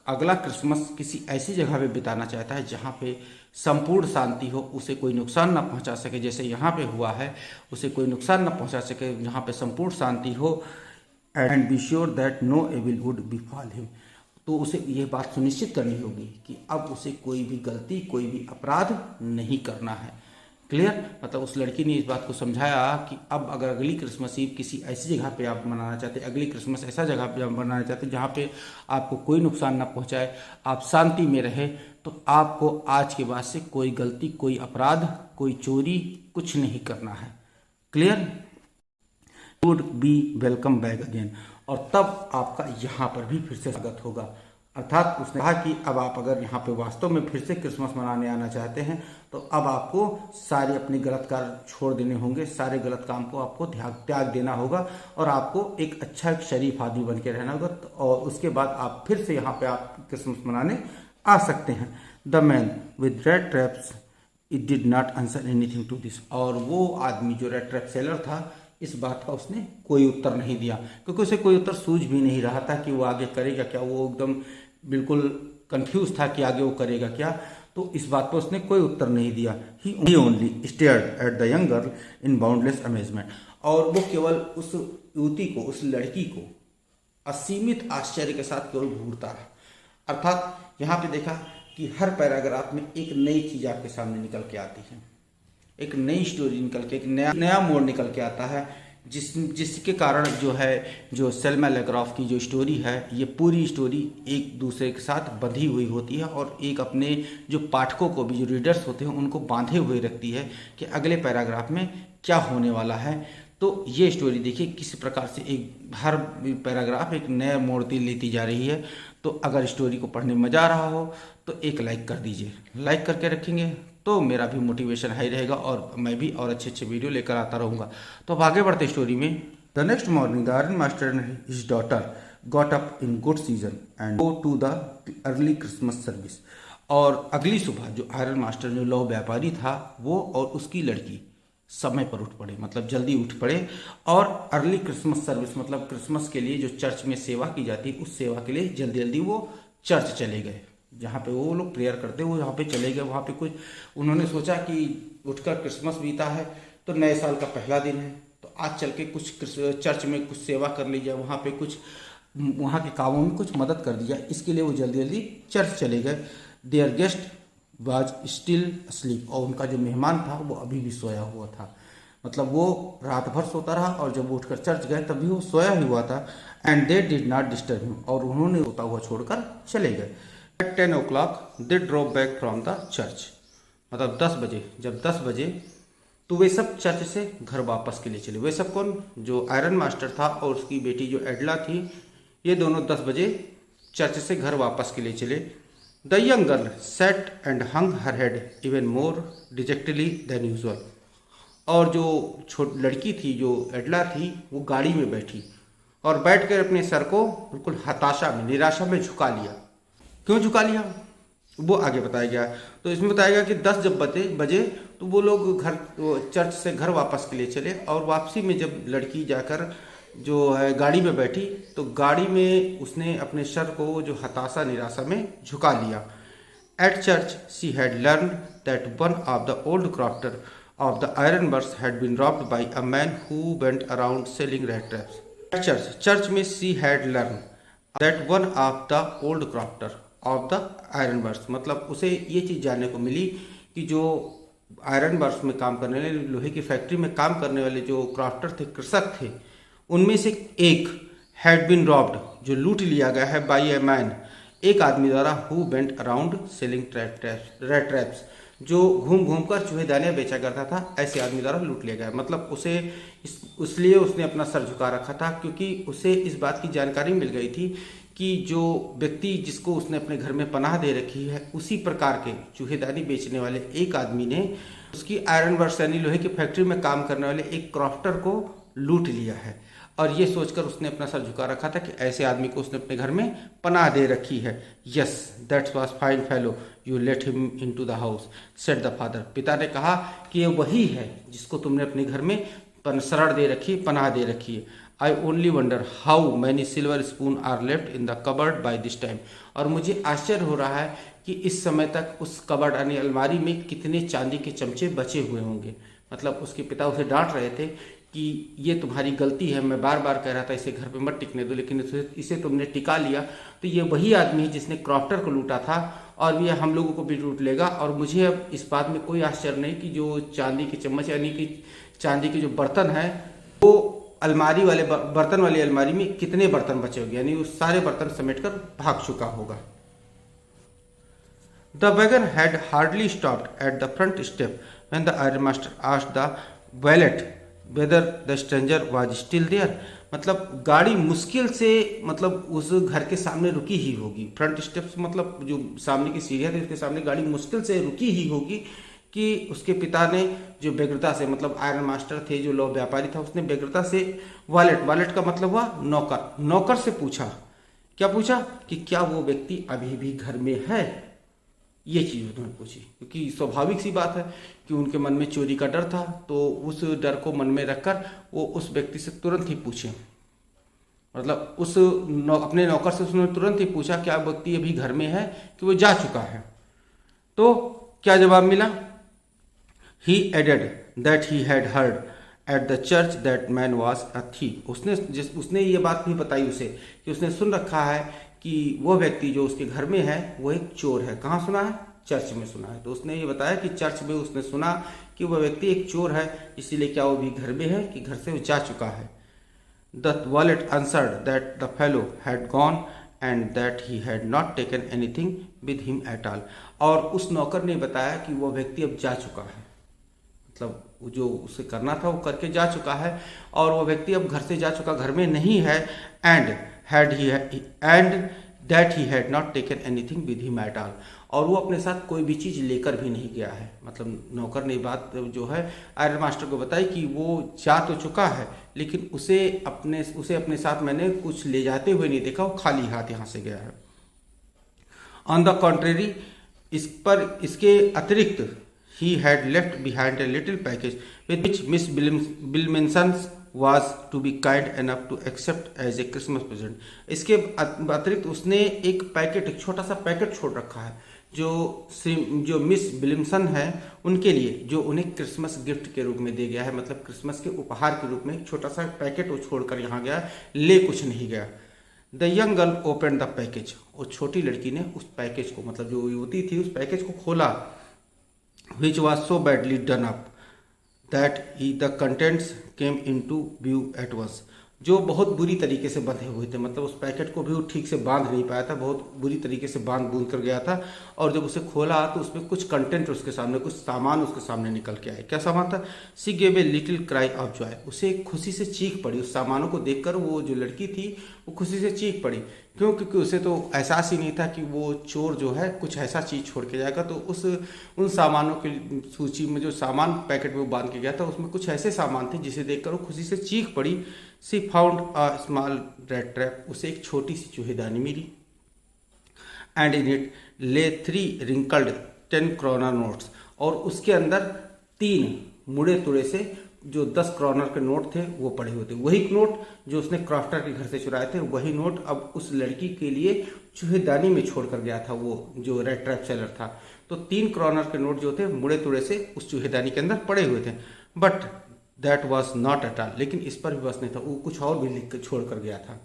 अगला क्रिसमस किसी ऐसी जगह पे बिताना चाहता है जहाँ पे संपूर्ण शांति हो, उसे कोई नुकसान ना पहुँचा सके, जैसे यहाँ पे हुआ है, उसे कोई नुकसान ना पहुँचा सके, जहाँ पे संपूर्ण शांति हो, and be sure that no evil would befall him, तो उसे ये बात सुनिश्चित करनी होगी कि अब उसे कोई भी गलती, कोई भी अपराध नहीं करना है। क्लियर। मतलब उस लड़की ने इस बात को समझाया कि अब अगर अगली क्रिसमस ईव किसी ऐसी जगह पे आप मनाना चाहते हैं, अगली क्रिसमस ऐसा जगह पे आप मनाना चाहते हैं जहाँ पे आपको कोई नुकसान ना पहुँचाए, आप शांति में रहे, तो आपको आज के बाद से कोई गलती, कोई अपराध, कोई चोरी कुछ नहीं करना है। Clear. Would be welcome back again, और तब आपका यहाँ पर भी फिर से स्वागत होगा। अर्थात उसने कहा कि अब आप अगर यहाँ पे वास्तव में फिर से क्रिसमस मनाने आना चाहते हैं तो अब आपको सारे अपने गलत कार्य छोड़ देने होंगे, सारे गलत काम को आपको त्याग देना होगा और आपको एक अच्छा, एक शरीफ आदमी बन के रहना होगा, और उसके बाद आप फिर से यहाँ पे आप क्रिसमस मनाने आ सकते हैं। The man with rat traps it did not answer anything to this, और वो आदमी जो रेड ट्रैप सेलर था इस बात का उसने कोई उत्तर नहीं दिया, क्योंकि उसे कोई उत्तर सूझ भी नहीं रहा था कि वो आगे करेगा क्या, वो एकदम बिल्कुल कंफ्यूज था कि आगे वो करेगा क्या। तो इस बात पर उसने कोई उत्तर नहीं दिया। He only stared at the young girl in boundless amazement. और वो केवल उस युवती को, उस लड़की को असीमित आश्चर्य के साथ केवल घूरता रहा। अर्थात यहाँ पे देखा कि हर पैराग्राफ में एक नई चीज आपके सामने निकल के आती है, एक नई स्टोरी निकल के, एक नया मोड़ निकल के आता है, जिसके कारण जो सेल्मा लेग्राफ की जो स्टोरी है, ये पूरी स्टोरी एक दूसरे के साथ बंधी हुई होती है और एक अपने जो पाठकों को भी, जो रीडर्स होते हैं, उनको बांधे हुए रखती है कि अगले पैराग्राफ में क्या होने वाला है। तो ये स्टोरी देखिए किस प्रकार से एक हर पैराग्राफ एक नया मोड़ लेती जा रही है। तो अगर स्टोरी को पढ़ने में मजा आ रहा हो तो एक लाइक कर दीजिए। लाइक करके रखेंगे तो मेरा भी मोटिवेशन हाई रहेगा और मैं भी और अच्छे अच्छे वीडियो लेकर आता रहूँगा। तो अब आगे बढ़ते स्टोरी में। The next morning the iron master and his daughter got up in good season and go to the early Christmas service. और अगली सुबह जो आयरन मास्टर, जो लौह व्यापारी था, वो और उसकी लड़की समय पर उठ पड़े, मतलब जल्दी उठ पड़े और अर्ली क्रिसमस सर्विस मतलब क्रिसमस के लिए जो चर्च में सेवा की जाती है, उस सेवा के लिए जल्दी जल्दी वो चर्च चले गए, जहाँ पे वो लोग प्रेयर करते हैं, वो यहाँ पे चले गए। वहाँ पे कुछ उन्होंने सोचा कि उठकर क्रिसमस बीता है तो नए साल का पहला दिन है, तो आज चल के कुछ चर्च में कुछ सेवा कर ली जाए, वहाँ पे कुछ वहाँ के कामों में कुछ मदद कर दी जाए। इसके लिए वो जल्दी जल्दी चर्च चले गए। There guest was still asleep. और उनका जो मेहमान था वो अभी भी सोया हुआ था, मतलब वो रात भर सोता रहा और जब वो उठकर चर्च गए तभी वो सोया ही हुआ था। And they did not disturb him. और उन्होंने सोता हुआ छोड़कर चले गए। At 10 o'clock they drop back from the church. मतलब 10 बजे, जब 10 बजे तो वे सब चर्च से घर वापस के लिए चले। वे सब कौन? जो आयरन मास्टर था और उसकी बेटी जो एडला थी, ये दोनों 10 बजे चर्च से घर वापस के लिए चले। The young girl sat and hung her head even more dejectedly than usual. और जो लड़की थी, जो एडला थी, वो गाड़ी में बैठी और बैठकर अपने सर को बिल्कुल हताशा में, निराशा में झुका लिया। क्यों झुका लिया वो आगे बताया गया। तो इसमें बताया गया कि 10 जब बजे तो वो लोग चर्च से घर वापस के लिए चले और वापसी में जब लड़की जाकर जो है गाड़ी में बैठी तो गाड़ी में उसने अपने सर को जो हताशा निराशा में झुका लिया। At church she had learn that one of the old crofter of the iron bars had been robbed by a man who went around selling rat traps. At church में she had learn that one of the old crofter of the iron bars. मतलब उसे ये चीज़ जानने को मिली कि जो आयरन बर्स में काम करने वाले, लोहे की फैक्ट्री में काम करने वाले जो क्राफ्टर थे, कृषक थे, उनमें से एक हैड बीन रॉब्ड, जो लूट लिया गया है, बाई ए मैन, एक आदमी द्वारा, who went around selling rat traps, जो घूम घूम कर चूहेदानियाँ बेचा करता था, ऐसे आदमी द्वारा लूट लिया गया। मतलब उसे इसलिए उसने अपना सर झुका रखा था क्योंकि उसे इस बात की जानकारी मिल गई थी कि जो व्यक्ति जिसको उसने अपने घर में पनाह दे रखी है, उसी प्रकार के चूहेदानी बेचने वाले एक आदमी ने उसकी आयरन वर्क्स यानी लोहे की फैक्ट्री में काम करने वाले एक क्रॉफ्टर को लूट लिया है। और ये सोचकर उसने अपना सर झुका रखा था कि ऐसे आदमी को उसने अपने घर में पनाह दे रखी है। Yes that's was fine fellow, you let him into the house, said the father. पिता ने कहा कि ये वही है जिसको तुमने अपने घर में शरण दे रखी, पनाह दे रखी है। I only wonder how many silver spoon are left in the cupboard by this time. और मुझे आश्चर्य हो रहा है कि इस समय तक उस कबर्ड यानी अलमारी में कितने चांदी के चमचे बचे हुए होंगे। मतलब उसके पिता उसे डांट रहे थे कि ये तुम्हारी गलती है, मैं बार बार कह रहा था इसे घर पे मत टिकने दो, लेकिन इसे तुमने टिका लिया। तो ये वही आदमी है जिसने क्रॉफ्टर को लूटा था और ये हम लोगों को भी लूट लेगा। और मुझे अब इस बात में कोई आश्चर्य नहीं कि जो चांदी के चम्मच यानी कि चांदी के जो बर्तन है, वो अलमारी वाले बर्तन वाली अलमारी में कितने बर्तन बचे होंगे, यानी वो सारे बर्तन समेटकर भाग चुका होगा। The wagon had hardly stopped at the front step when the iron master asked the valet whether the stranger was still there. मतलब गाड़ी मुश्किल से मतलब उस घर के सामने रुकी ही होगी। फ्रंट स्टेप्स मतलब जो सामने की सीढ़ियाँ थी उसके सामने गाड़ी मुश्किल से रुकी ही होगी कि उसके पिता ने जो व्यग्रता से, मतलब आयरन मास्टर थे जो लौह व्यापारी था, उसने व्यग्रता से वालेट का मतलब हुआ नौकर से पूछा। क्या पूछा? कि क्या वो व्यक्ति अभी भी घर में है। ये चीज़ उन्होंने पूछी क्योंकि स्वाभाविक सी बात है कि उनके मन में चोरी का डर था, तो उस डर को मन में रखकर वो उस व्यक्ति से तुरंत ही पूछे, मतलब अपने नौकर से उसने तुरंत ही पूछा क्या व्यक्ति अभी घर में है कि वो जा चुका है। तो तो क्या जवाब मिला? He added that he had heard at the church that man was a thief. उसने ये बात भी बताई उसे कि उसने सुन रखा है कि वो व्यक्ति जो उसके घर में है वो एक चोर है। कहाँ सुना है? चर्च में सुना है। तो उसने ये बताया कि चर्च में उसने सुना कि वह व्यक्ति एक चोर है, इसीलिए क्या वो भी घर में है कि घर से वो जा चुका है। The wallet answered that the fellow had gone and that he had not taken anything with him at all. और उस नौकर ने बताया कि वह व्यक्ति अब जा चुका है, मतलब जो उसे करना था वो करके जा चुका है और वो व्यक्ति अब घर से जा चुका, घर में नहीं है। And that he had not taken anything with him at all. और वो अपने साथ कोई भी चीज लेकर भी नहीं गया है। मतलब नौकर ने बात जो है आयरन मास्टर को बताई कि वो जा तो चुका है लेकिन उसे अपने साथ मैंने कुछ ले जाते हुए नहीं देखा, वो खाली हाथ यहाँ से गया है। ऑन द कॉन्ट्रेरी, इसके अतिरिक्त he had left behind a little package with which Miss Williamson was to be kind enough to accept as a Christmas present। इसके अतिरिक्त उसने एक पैकेट, एक छोटा सा पैकेट छोड़ रखा है जो मिस विलियमसन है उनके लिए, जो उन्हें क्रिसमस गिफ्ट के रूप में दे गया है। मतलब क्रिसमस के उपहार के रूप में एक छोटा सा पैकेट वो छोड़कर यहाँ गया, ले कुछ नहीं गया। The young girl open the package. वो छोटी लड़की ने उस पैकेज को, मतलब जो युवती थी, उस पैकेज को खोला। which was so badly done up that the contents came into view at once। जो बहुत बुरी तरीके से बंधे हुए थे, मतलब उस पैकेट को भी वो ठीक से बांध नहीं पाया था, बहुत बुरी तरीके से बूंद कर गया था। और जब उसे खोला तो उसमें कुछ कंटेंट उसके सामने, कुछ सामान उसके सामने निकल के आए। क्या सामान था? सी gave a little cry of Joy. उसे खुशी से चीख पड़ी। उस सामानों को देखकर वो जो लड़की थी वो खुशी से चीख पड़ी। क्यों? क्योंकि उसे तो एहसास ही नहीं था कि वो चोर जो है कुछ ऐसा चीज छोड़ के जाएगा। तो उन सामानों की सूची में जो सामान पैकेट में वो बांध के गया था उसमें कुछ ऐसे सामान थे जिसे देखकर वो खुशी से चीख पड़ी। She found a small rat trap. उसे एक छोटी सी चूहेदानी मिली। एंड इन इट ले 3 रिंकल्ड 10 क्रोनर नोट्स। और उसके अंदर 3 मुड़े तुड़े से जो 10 क्रोनर के नोट थे वो पड़े हुए थे। वही नोट जो उसने क्राफ्टर के घर से चुराए थे, वही नोट अब उस लड़की के लिए चूहेदानी में छोड़कर गया था वो जो रेड ट्रैप सेलर था। तो 3 क्रोनर के नोट जो थे मुड़े तुड़े से उस चूहेदानी के अंदर पड़े हुए थे। But that was not at all. लेकिन इस पर भी बस नहीं था, वो कुछ और भी लिख कर छोड़ कर गया था।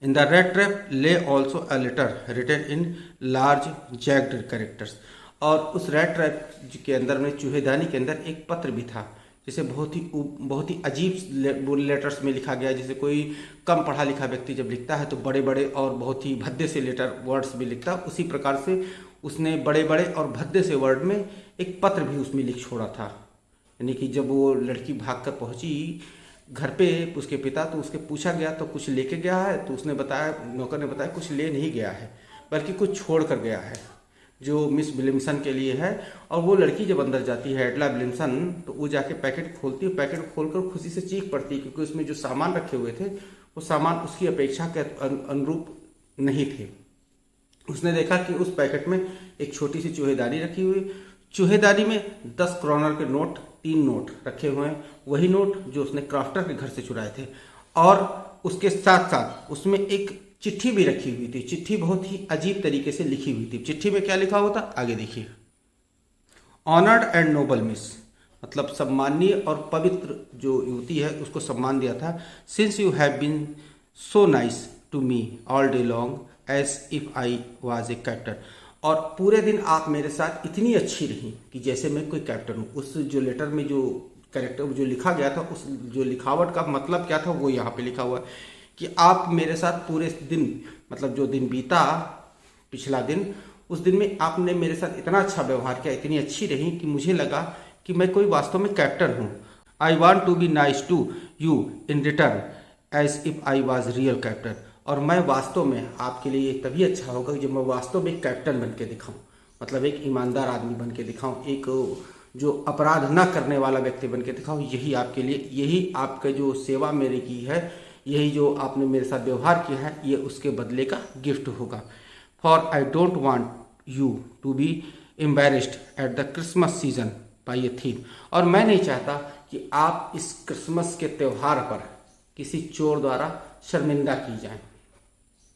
In the rat trap lay also a letter written in large jagged characters. और उस रेड ट्रैप के अंदर में, चूहेदानी के अंदर एक पत्र भी था जिसे बहुत ही अजीब लेटर्स में लिखा गया। जैसे कोई कम पढ़ा लिखा व्यक्ति जब लिखता है तो बड़े बड़े और बहुत ही भद्दे से लेटर वर्ड्स भी लिखता, उसी प्रकार से उसने बड़े बड़े और भद्दे से वर्ड में एक पत्र भी उसमें लिख छोड़ा था। यानी कि जब वो लड़की भागकर पहुंची घर पे उसके पिता, तो उसके पूछा गया तो कुछ लेके गया है, तो उसने बताया, नौकर ने बताया कुछ ले नहीं गया है बल्कि कुछ छोड़ कर गया है जो मिस विलियमसन के लिए है। और वो लड़की जब अंदर जाती है, एडला विलियमसन, तो वो जाके पैकेट खोलती है। पैकेट खोलकर खुशी से चीख पड़ती है क्योंकि उसमें जो सामान रखे हुए थे वो सामान उसकी अपेक्षा के अनुरूप नहीं थे। उसने देखा कि उस पैकेट में एक छोटी सी चूहेदानी रखी हुई। चूहेदानी में 10 क्रोनर के नोट, 3 नोट रखे हुए हैं, वही नोट जो उसने क्राफ्टर के घर से चुराए थे। और उसके साथ साथ उसमें एक चिट्ठी भी रखी हुई थी। चिट्ठी बहुत ही अजीब तरीके से लिखी हुई थी। चिट्ठी में क्या लिखा हुआ था आगे देखिए। ऑनर्ड एंड नोबल मिस, मतलब सम्माननीय और पवित्र जो युवती है उसको सम्मान दिया था। Since you have been so nice to me all day long as if I was a captain. और पूरे दिन आप मेरे साथ इतनी अच्छी रही कि जैसे मैं कोई कैप्टन हूँ। उस जो लेटर में जो कैरेक्टर जो लिखा गया था, उस जो लिखावट का मतलब क्या था वो यहाँ पे लिखा हुआ है कि आप मेरे साथ पूरे दिन, मतलब जो दिन बीता पिछला दिन, उस दिन में आपने मेरे साथ इतना अच्छा व्यवहार किया, इतनी अच्छी रही कि मुझे लगा कि मैं कोई वास्तव में कैप्टन हूँ। I want to be nice to you in return as if I was real captain. और मैं वास्तव में आपके लिए तभी अच्छा होगा जब मैं वास्तव में एक कैप्टन बन के दिखाऊँ, मतलब एक ईमानदार आदमी बन के दिखाऊँ, एक जो अपराध न करने वाला व्यक्ति बन के दिखाऊँ। यही आपके लिए, यही आपका जो सेवा मेरे की है, यही जो आपने मेरे साथ व्यवहार किया है, ये उसके बदले का गिफ्ट होगा। For I don't want you to be embarrassed at the Christmas season by a thief. और मैं नहीं चाहता कि आप इस क्रिसमस के त्यौहार पर किसी चोर द्वारा शर्मिंदा की जाए।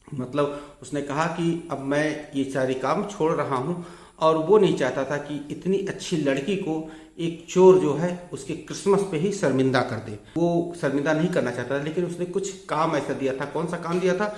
मतलब उसने कहा कि अब मैं ये सारे काम छोड़ रहा हूँ और वो नहीं चाहता था कि इतनी अच्छी लड़की को एक चोर जो है उसके क्रिसमस पे ही शर्मिंदा कर दे। वो शर्मिंदा नहीं करना चाहता था, लेकिन उसने कुछ काम ऐसा दिया था। कौन सा काम दिया था?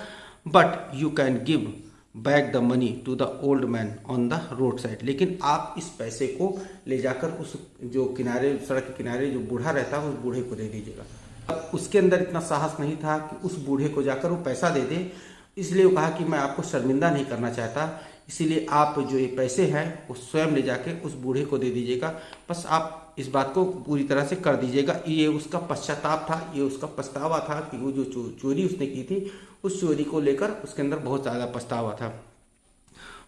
But you can give back the money to the old man on the road side. लेकिन आप इस पैसे को ले जाकर उस जो किनारे, सड़क के किनारे जो बूढ़ा रहता है उस बूढ़े को दे दीजिएगा। अब उसके अंदर इतना साहस नहीं था कि उस बूढ़े को जाकर वो पैसा दे दे, इसलिए वो कहा कि मैं आपको शर्मिंदा नहीं करना चाहता, इसीलिए आप जो ये पैसे हैं वो स्वयं ले जाके उस बूढ़े को दे दीजिएगा। बस आप इस बात को पूरी तरह से कर दीजिएगा। ये उसका पश्चाताप था, ये उसका पछतावा था कि वो जो चोरी उसने की थी उस चोरी को लेकर उसके अंदर बहुत ज़्यादा पछतावा था।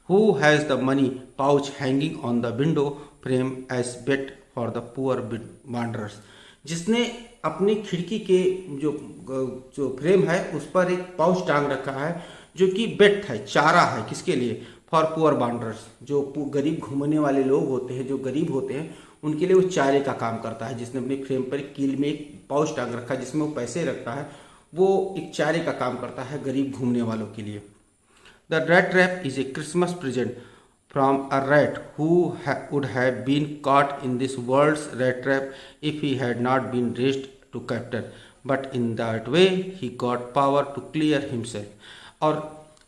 Who has the money pouch hanging on the window frame as bet for the poor wanderers? जिसने अपनी खिड़की के जो फ्रेम है उस पर एक पाउच टांग रखा है जो कि बेट है, चारा है। किसके लिए? फॉर पुअर वांडरर्स, जो गरीब घूमने वाले लोग होते हैं, जो गरीब होते हैं उनके लिए वो चारे का काम करता है। जिसने अपने फ्रेम पर कील में एक पाउच टांग रखा है जिसमें वो पैसे रखता है, वो एक चारे का काम करता है गरीब घूमने वालों के लिए। The rat trap is a Christmas present from a rat who would have been caught in this world's rat trap if he had not been raised to captain, but in that way he got power to clear himself। और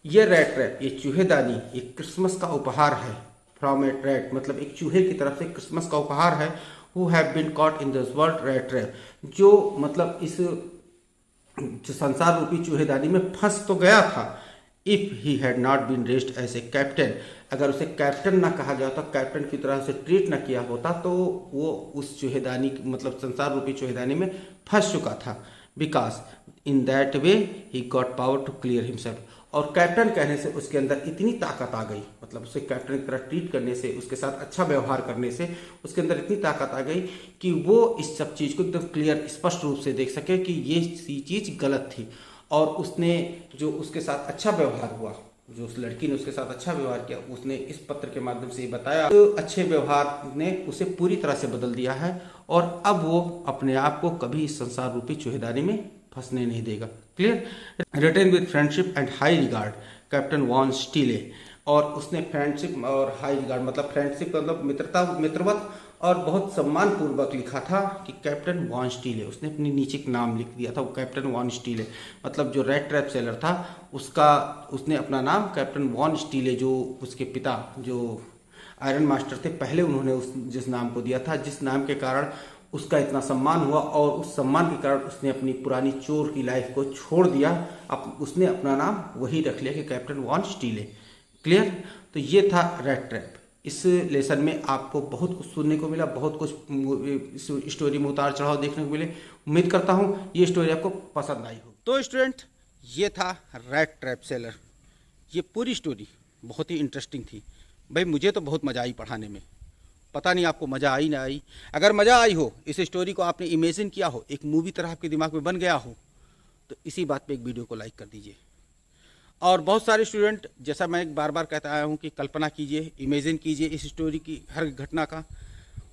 ये रैट ट्रैप, ये चूहेदानी एक क्रिसमस का उपहार है। फ्रॉम ए रैट मतलब एक चूहे की तरफ से क्रिसमस का उपहार है। Who have been caught in this world rat trap, जो मतलब इस संसार रूपी चूहेदानी में फंस तो गया था। If he had not been raised as a captain, अगर उसे कैप्टन ना कहा गया होता, कैप्टन की तरह से ट्रीट ना किया होता, तो वो उस चूहेदानी मतलब संसार रूपी चूहेदानी में फंस चुका था। Because in that way he got power to clear himself. और कैप्टन कहने से उसके अंदर इतनी ताकत आ गई, मतलब उसे कैप्टन की तरह ट्रीट करने से, उसके साथ अच्छा व्यवहार करने से उसके अंदर इतनी ताकत आ गई कि वो इस सब चीज़ को एकदम क्लियर, स्पष्ट रूप से देख सके कि ये चीज़ गलत थी। और उसने जो उसके साथ अच्छा व्यवहार हुआ, जो उस लड़की ने उसके साथ अच्छा व्यवहार किया, उसने इस पत्र के माध्यम से ये बताया, तो अच्छे व्यवहार ने उसे पूरी तरह से बदल दिया है और अब वो अपने आप को कभी इस संसार रूपी चूहेदानी में फंसने नहीं देगा। Clear? Return with friendship and high regard Captain von Stahle. और उसने फ्रेंडशिप और हाई रिगार्ड मतलब फ्रेंडशिप मतलब मित्रवत और बहुत सम्मान पूर्वक लिखा था कि कैप्टन वॉन स्टीले। उसने अपने नीचे एक नाम लिख दिया था, वो कैप्टन वॉन स्टीले, मतलब जो रैट ट्रैप सेलर था उसका, उसने अपना नाम कैप्टन वॉन स्टीले, जो उसके पिता जो आयरन मास्टर थे पहले, उन्होंने जिस नाम को दिया था, जिस नाम के कारण उसका इतना सम्मान हुआ और उस सम्मान के कारण उसने अपनी पुरानी चोर की लाइफ को छोड़ दिया। उसने अपना नाम वही रख लिया कि कैप्टन वॉन स्टीले। क्लियर? तो ये था रैट ट्रैप। इस लेसन में आपको बहुत कुछ सुनने को मिला, बहुत कुछ स्टोरी में उतार चढ़ाव देखने को मिले। उम्मीद करता हूँ ये स्टोरी आपको पसंद आई हो। तो स्टूडेंट, ये था रैट ट्रैप सेलर। ये पूरी स्टोरी बहुत ही इंटरेस्टिंग थी भाई, मुझे तो बहुत मज़ा आई पढ़ाने में। पता नहीं आपको मज़ा आई ना आई। अगर मज़ा आई हो, इस स्टोरी को आपने इमेजिन किया हो, एक मूवी तरह आपके दिमाग में बन गया हो, तो इसी बात पे एक वीडियो को लाइक कर दीजिए। और बहुत सारे स्टूडेंट, जैसा मैं बार बार कहता आया हूँ कि कल्पना कीजिए, इमेजिन कीजिए इस स्टोरी की हर घटना का।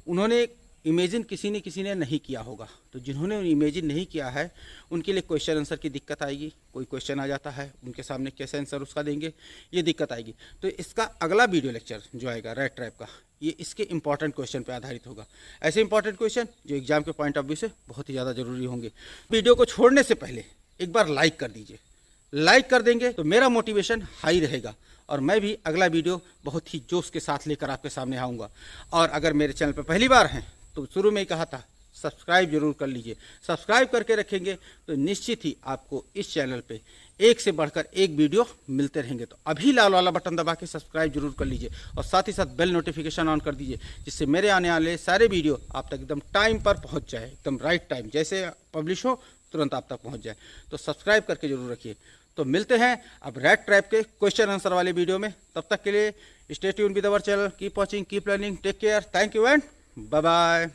उन्होंने इमेजिन किसी ने नहीं किया होगा। तो जिन्होंने इमेजिन नहीं किया है उनके लिए क्वेश्चन आंसर की दिक्कत आएगी। कोई क्वेश्चन आ जाता है, उनके सामने कैसे आंसर उसका देंगे, ये दिक्कत आएगी। तो इसका अगला वीडियो लेक्चर जो आएगा रैट ट्रैप का, ये इसके इंपॉर्टेंट क्वेश्चन पे आधारित होगा। ऐसे इंपॉर्टेंट क्वेश्चन जो एग्जाम के पॉइंट ऑफ व्यू से बहुत ही ज़्यादा जरूरी होंगे। वीडियो को छोड़ने से पहले एक बार लाइक कर दीजिए। लाइक कर देंगे तो मेरा मोटिवेशन हाई रहेगा और मैं भी अगला वीडियो बहुत ही जोश के साथ लेकर आपके सामने आऊँगा। और अगर मेरे चैनल पर पहली बार हैं तो शुरू में ही कहा था सब्सक्राइब जरूर कर लीजिए। सब्सक्राइब करके रखेंगे तो निश्चित ही आपको इस चैनल पे एक से बढ़कर एक वीडियो मिलते रहेंगे। तो अभी लाल वाला बटन दबा के सब्सक्राइब जरूर कर लीजिए और साथ ही साथ बेल नोटिफिकेशन ऑन कर दीजिए, जिससे मेरे आने वाले सारे वीडियो आप तक एकदम टाइम पर पहुंच जाए, एकदम राइट टाइम, जैसे पब्लिश हो तुरंत आप तक पहुंच जाए। तो सब्सक्राइब करके जरूर रखिए। तो मिलते हैं अब रैट ट्रैप के क्वेश्चन आंसर वाले वीडियो में। तब तक के लिए stay tuned with our channel, keep watching, keep learning, take care, thank you and bye bye.